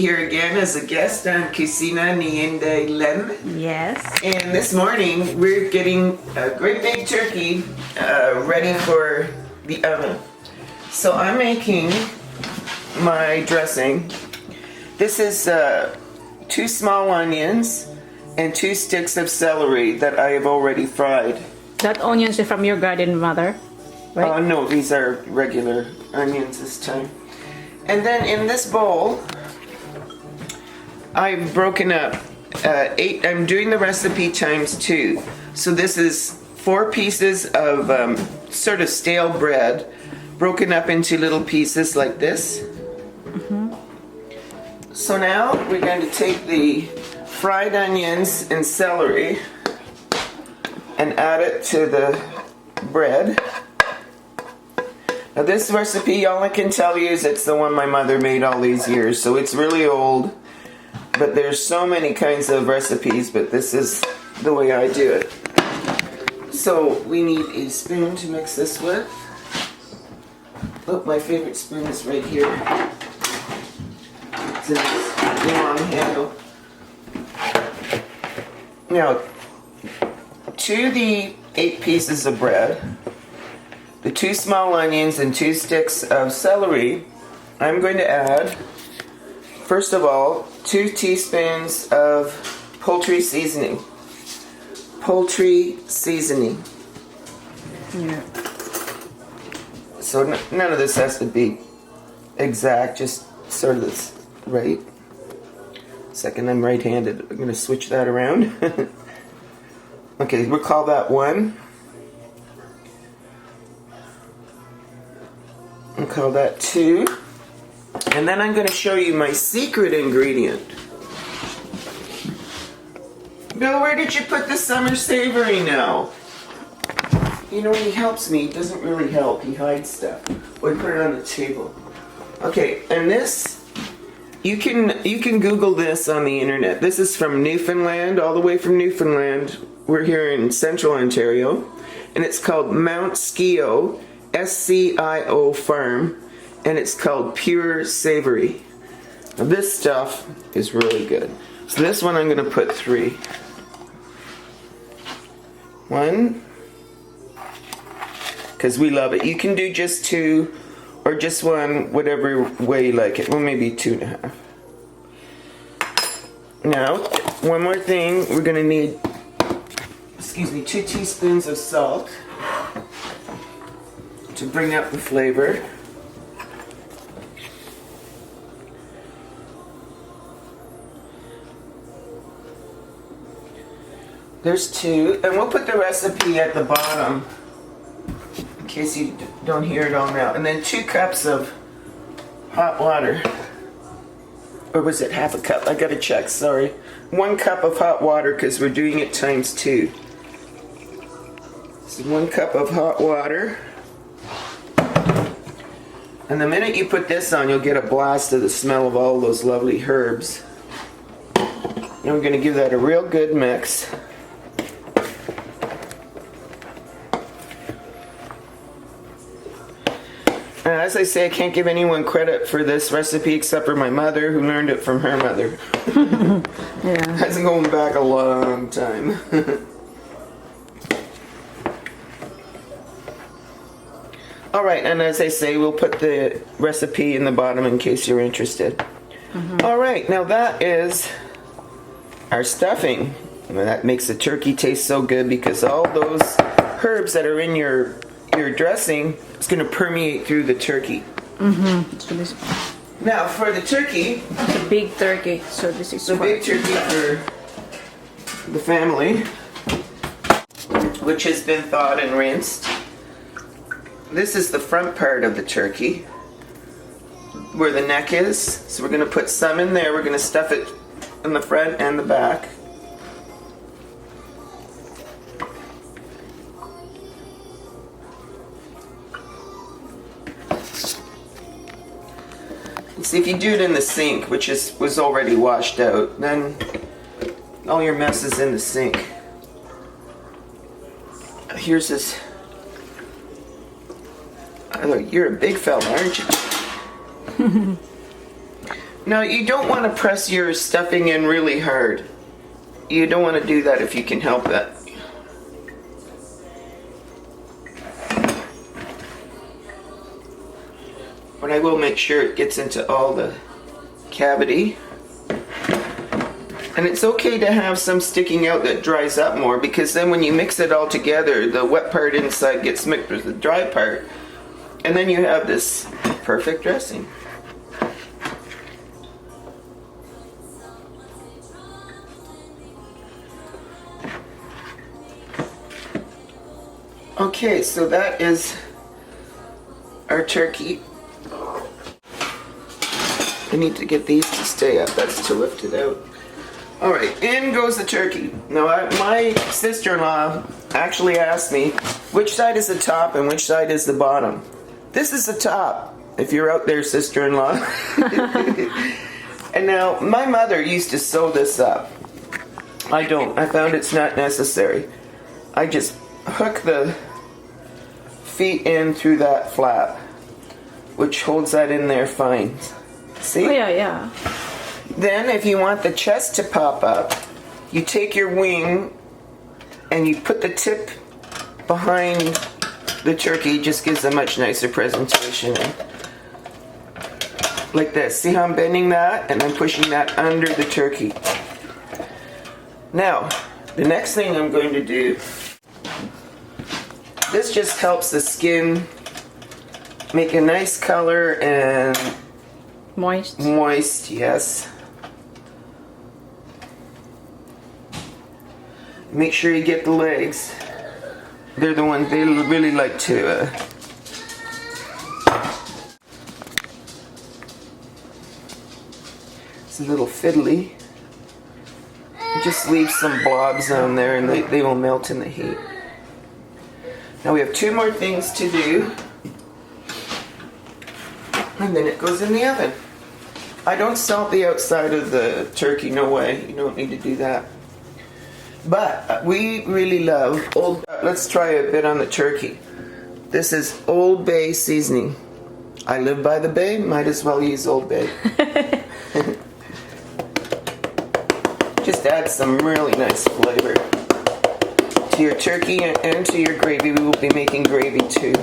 here again as a guest on Kusina ni Inday Len. Yes. And this morning we're getting a great big turkey ready for the oven. So I'm making my dressing. This is 2 small onions and 2 sticks of celery that I have already fried. That onions is from your garden, mother, right? No, these are regular onions this time. And then in this bowl, I've broken up 8. I'm doing the recipe times 2. So this is 4 pieces of sort of stale bread, broken up into little pieces like this. So now we're going to take the fried onions and celery and add it to the bread. Now this recipe, all I can tell you is it's the one my mother made all these years, so it's really old, but there's so many kinds of recipes, but this is the way I do it. So we need a spoon to mix this with. Oh, my favorite spoon is right here. It's in this long handle. Now, to the 8 pieces of bread, the 2 small onions and 2 sticks of celery, I'm going to add, first of all, 2 teaspoons of poultry seasoning. Poultry seasoning. Yeah. So none of this has to be exact, just sort of this, right? Second, I'm right-handed. I'm going to switch that around. Okay, we'll call that 1. I'll call that 2. And then I'm going to show you my secret ingredient. Bill, where did you put the summer savory now? You know, he helps me. He doesn't really help. He hides stuff. We put it on the table. Okay, and this, you can Google this on the internet. This is from Newfoundland, all the way from Newfoundland. We're here in central Ontario. And it's called Mount Scio, SCIO farm, and it's called Pure Savory. Now this stuff is really good. So this one I'm going to put 3. 1, because we love it. You can do just 2 or just 1, whatever way you like it. Well, maybe 2.5. Now, one more thing, we're going to need, 2 teaspoons of salt to bring up the flavor. There's 2, and we'll put the recipe at the bottom in case you don't hear it all now. And then 2 cups of hot water. Or was it half a cup? I gotta check, sorry. 1 cup of hot water because we're doing it times 2. So 1 cup of hot water. And the minute you put this on, you'll get a blast of the smell of all those lovely herbs. And we're going to give that a real good mix. And as I say, I can't give anyone credit for this recipe except for my mother, who learned it from her mother. Yeah. That's going back a long time. Alright, and as I say, we'll put the recipe in the bottom in case you're interested. Alright, now that is our stuffing. And that makes the turkey taste so good because all those herbs that are in your dressing is going to permeate through the turkey. It's really Now for the turkey, it's a big turkey, so this is the big turkey for the family, which has been thawed and rinsed. This is the front part of the turkey, where the neck is. So we're going to put some in there. We're going to stuff it in the front and the back. See, if you do it in the sink, which was already washed out, then all your mess is in the sink. Here's this. You're a big fella, aren't you? Now, you don't want to press your stuffing in really hard. You don't want to do that if you can help it. But I will make sure it gets into all the cavity. And it's okay to have some sticking out that dries up more, because then when you mix it all together, the wet part inside gets mixed with the dry part. And then you have this perfect dressing. Okay, so that is our turkey. I need to get these to stay up. That's to lift it out. All right, in goes the turkey. Now, my sister-in-law actually asked me which side is the top and which side is the bottom. This is the top, if you're out there, sister-in-law. And now, my mother used to sew this up. I don't. I found it's not necessary. I just hook the feet in through that flap, which holds that in there fine. See? Oh, yeah. Then if you want the chest to pop up, you take your wing and you put the tip behind the turkey. It just gives a much nicer presentation. Like this. See how I'm bending that? And I'm pushing that under the turkey. Now, the next thing I'm going to do, this just helps the skin make a nice color and Moist. moist, yes. Make sure you get the legs. They're the ones they really like to it's a little fiddly. Just leave some blobs on there and they will melt in the heat. Now we have 2 more things to do. And then it goes in the oven. I don't salt the outside of the turkey, no way. You don't need to do that. But we really love let's try a bit on the turkey. This is Old Bay seasoning. I live by the bay, might as well use Old Bay. Just add some really nice flavor to your turkey and to your gravy. We will be making gravy too.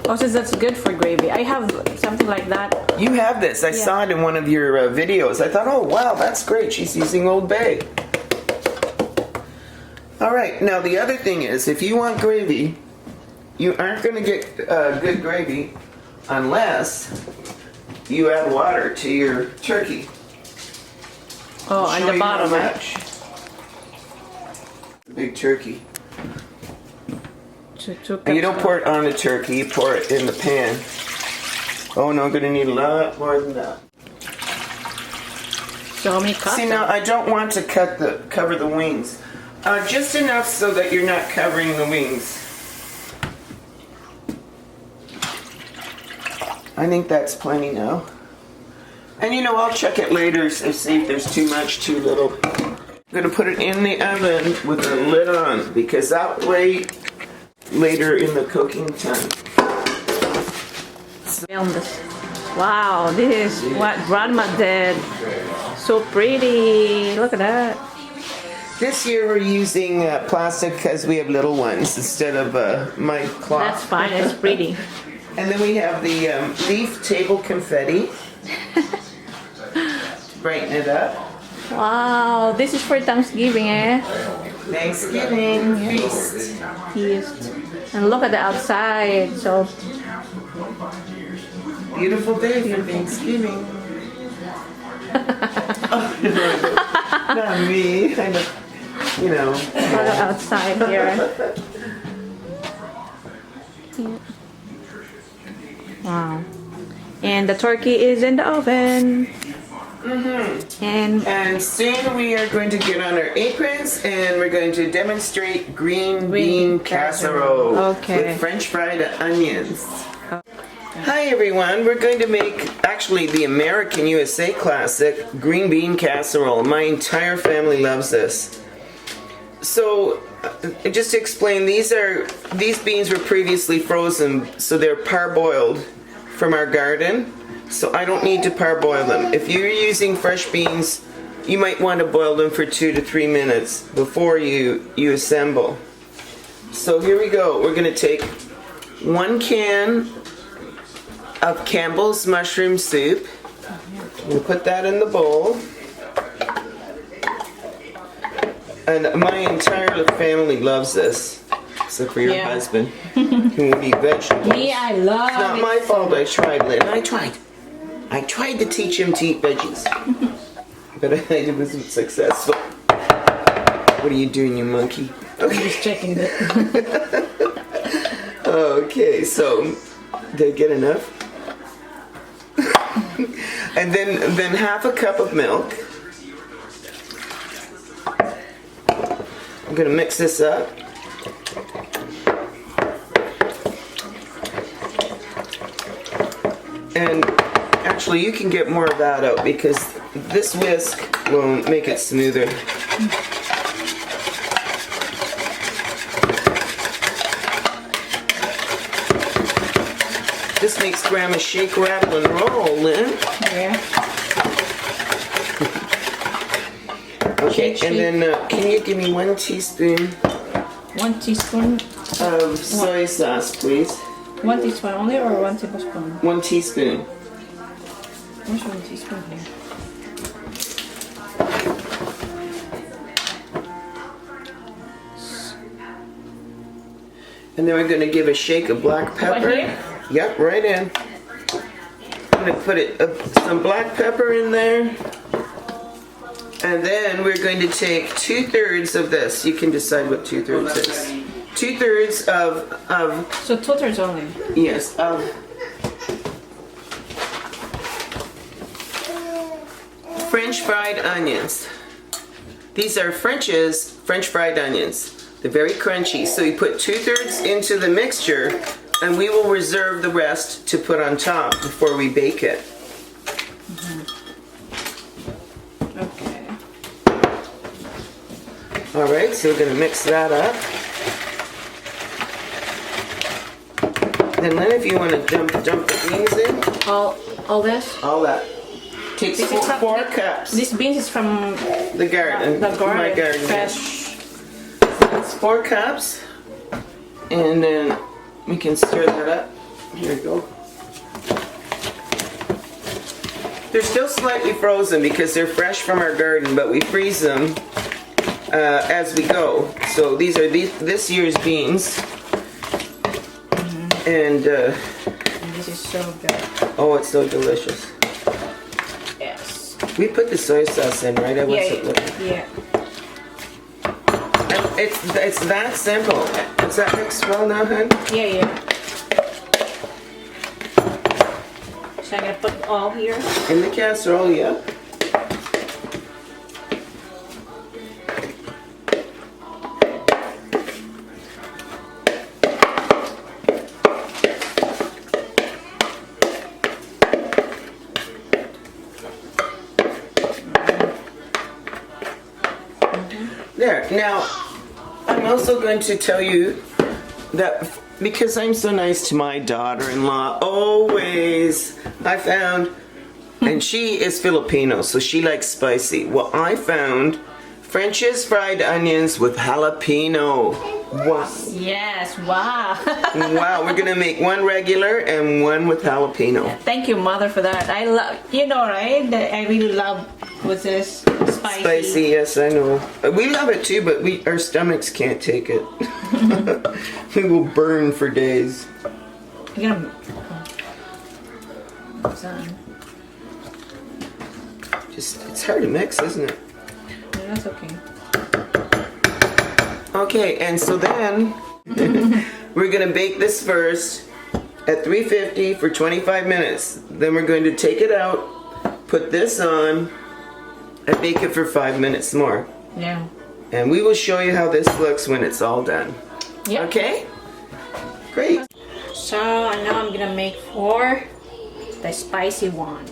Oh, so that's good for gravy. I have something like that. You have this. I saw it in one of your videos. I thought, oh wow, that's great. She's using Old Bay. All right. Now the other thing is, if you want gravy, you aren't going to get good gravy unless you add water to your turkey. Oh, on the bottom, right? Big turkey. Two And you don't cups. pour it on the turkey, you pour it in the pan. Oh no, I'm gonna need a lot more than that. So many cups. See, now I don't want to cover the wings. Just enough so that you're not covering the wings. I think that's plenty now. And you know, I'll check it later to see if there's too much, too little. I'm gonna put it in the oven with the lid on, because that way later in the cooking time. Film this. Wow, this is what grandma did. So pretty. Look at that. This year we're using plastic because we have little ones instead of my cloth. That's fine. It's pretty. And then we have the leaf table confetti to brighten it up. Wow, this is for Thanksgiving, eh? Thanksgiving feast. Feast. And look at the outside. So Beautiful day for Thanksgiving. Oh, no, not me. Kind of, you know. look at outside here. Yeah. Wow. And the turkey is in the oven. And soon we are going to get on our aprons and we're going to demonstrate green bean casserole Okay. with French fried onions. Hi everyone, we're going to make actually the American USA classic green bean casserole. My entire family loves this. So just to explain, these beans were previously frozen, so they're parboiled from our garden. so I don't need to parboil them. If you're using fresh beans, you might want to boil them for 2 to 3 minutes before you assemble. So here we go. We're going to take 1 can of Campbell's mushroom soup. We'll put that in the bowl. And my entire family loves this, except for your husband, who will eat vegetables. Me, I love It's not my fault. I tried, Lynn. I tried to teach him to eat veggies, but I wasn't successful. What are you doing, you monkey? Okay. Just checking it. Okay, so did I get enough? And then half a cup of milk. I'm gonna mix this up. And actually you can get more of that out because this whisk will make it smoother. This makes Grandma shake, rattle, and roll, Lynn. Yeah. Okay, Shake, and then can you give me 1 teaspoon 1 teaspoon. of soy sauce, please? 1 teaspoon only, or 1 tablespoon? 1 teaspoon. Where's 1 teaspoon here? And then we're going to give a shake of black pepper. Right here? Yep, right in. I'm going to put some black pepper in there. And then we're going to take 2/3 of this. You can decide what 2/3 is. 2/3 of So 2/3 only. yes, of French fried onions. These are French fried onions. They're very crunchy. So you put 2/3 into the mixture, and we will reserve the rest to put on top before we bake it. Okay. All right, so we're gonna mix that up. And then if you want to dump the beans in, All this? all that. Takes This is from- 4 cups. This beans is from The garden. the garden. My garden. Fresh. It's 4 cups. And then we can stir that up. Here we go. They're still slightly frozen because they're fresh from our garden, but we freeze them as we go. So these are this year's beans. And This is so good. oh, it's so delicious. Yes. We put the soy sauce in, right? I wasn't looking. Yeah. And it's that simple. Does that mix well now, hun? Yeah. So I'm gonna put all here. In the casserole, yeah. There. Now, I'm also going to tell you that because I'm so nice to my daughter-in-law, always I found, and she is Filipino, so she likes spicy. Well, I found French's fried onions with jalapeno. Wow. Yes. Wow. Wow, we're gonna make 1 regular and 1 with jalapeno. Thank you, Mother, for that. I love, right? That I really love with this spicy. Spicy, yes, I know. We love it too, but our stomachs can't take it. We will burn for days. You're gonna. It's hard to mix, isn't it? Yeah, that's okay. Okay, and so then we're gonna bake this first at 350 for 25 minutes. Then we're going to take it out, put this on, and bake it for 5 minutes more. Yeah. And we will show you how this looks when it's all done. Yeah. Okay? Great. So now I'm gonna make for the spicy one.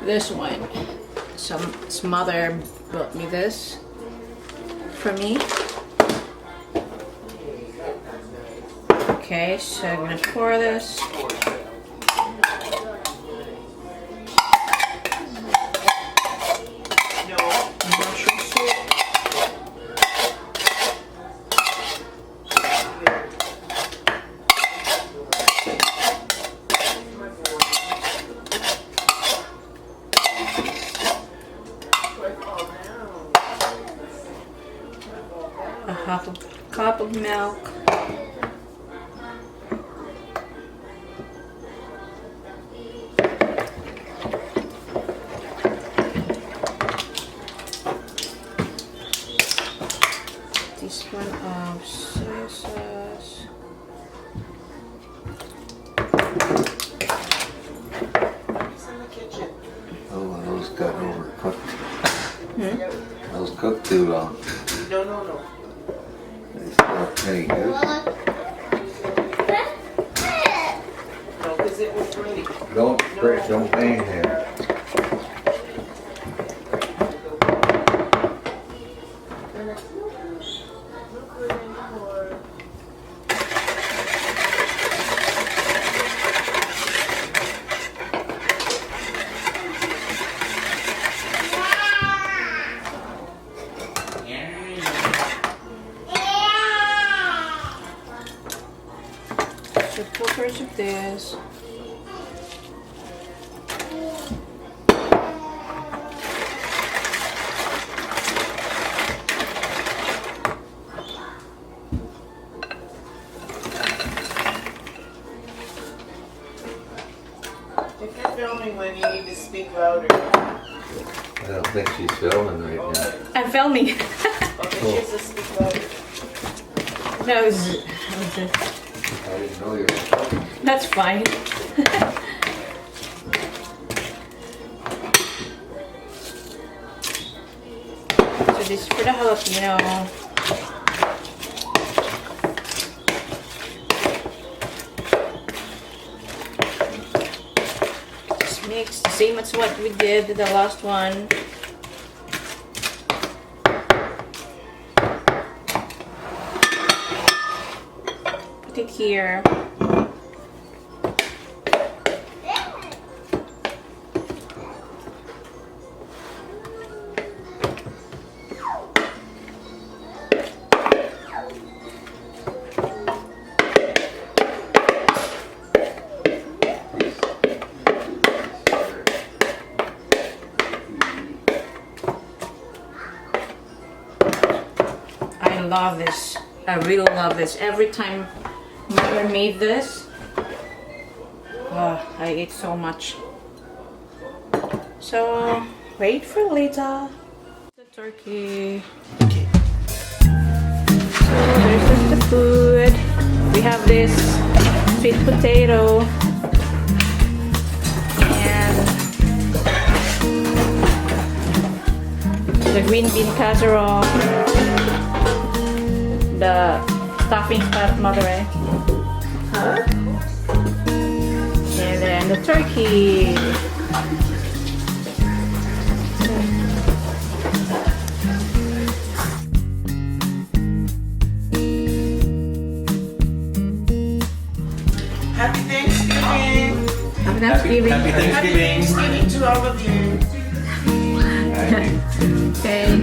This one. Some mother bought me this for me. Okay, so I'm gonna pour this. a half a cup of milk. Teaspoon of soy sauce. It's in the kitchen. Oh, those got overcooked. Hmm? Those cooked too long. No. They still pretty good. No, because it was ready. Don't bang there. So 2/3 of this. If you're filming, Len, you need to speak louder. I don't think she's filming right now. I'm filming. Okay, she has to speak louder. No, I didn't know you were filming. that's fine. So this is for the jalapeno. Just mix the same as what we did the last one. Put it here. I love this. I really love this. Every time mother made this, I ate so much. So wait for later. The turkey. Okay. So there's just the food. We have this sweet potato and the green bean casserole. The stuffing stuff, mother, right? Huh? And then the turkey. Happy Thanksgiving! Happy Thanksgiving. Happy Thanksgiving to all of you. Okay.